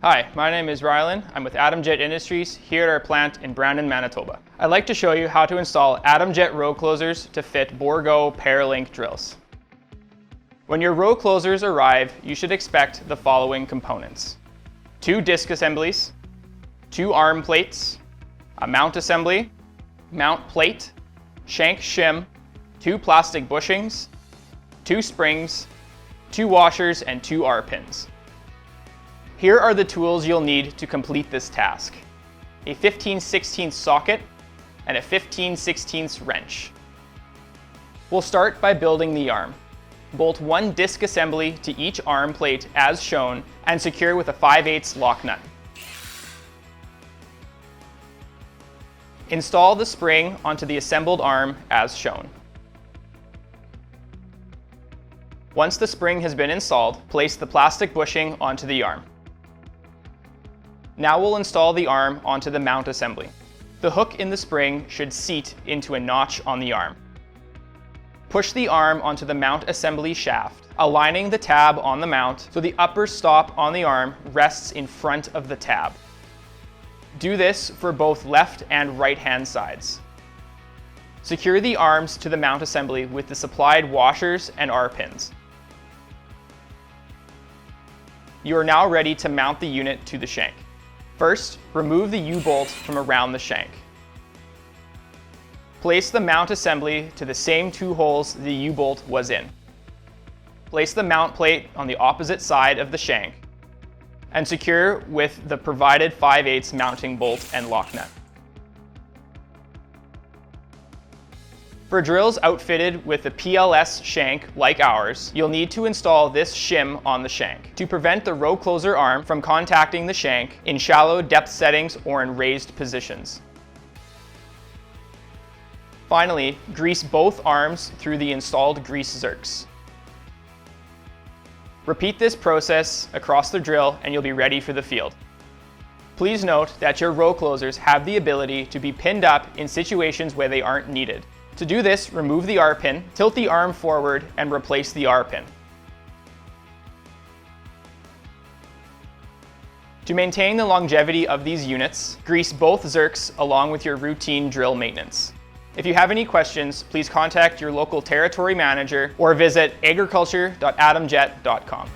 Hi, my name is Rylan. I'm with Atomjet Industries here at our plant in Brandon, Manitoba. I'd like to show you how to install Atomjet row closers to fit Bourgault Paralink drills. When your row closers arrive, you should expect the following components: 2 disc assemblies, 2 arm plates, a mount assembly, mount plate, shank shim, 2 plastic bushings, 2 springs, 2 washers, and 2 R-pins. Here are the tools you'll need to complete this task: a 15/16 socket and a 15/16 wrench. We'll start by building the arm. Bolt 1 disc assembly to each arm plate as shown and secure with a 5/8 lock nut. Install the spring onto the assembled arm as shown. Once the spring has been installed, place the plastic bushing onto the arm. Now we'll install the arm onto the mount assembly. The hook in the spring should seat into a notch on the arm. Push the arm onto the mount assembly shaft, aligning the tab on the mount so the upper stop on the arm rests in front of the tab. Do this for both left and right hand sides. Secure the arms to the mount assembly with the supplied washers and R-pins. You are now ready to mount the unit to the shank. First, remove the U-bolt from around the shank. Place the mount assembly to the same 2 holes the U-bolt was in. Place the mount plate on the opposite side of the shank and secure with the provided 5/8 mounting bolt and lock nut. For drills outfitted with a PLS shank like ours, you'll need to install this shim on the shank to prevent the row closer arm from contacting the shank in shallow depth settings or in raised positions. Finally, grease both arms through the installed grease zerks. Repeat this process across the drill and you'll be ready for the field. Please note that your row closers have the ability to be pinned up in situations where they aren't needed. To do this, remove the R-pin, tilt the arm forward, and replace the R-pin. To maintain the longevity of these units, grease both zerks along with your routine drill maintenance. If you have any questions, please contact your local territory manager or visit agriculture.atomjet.com.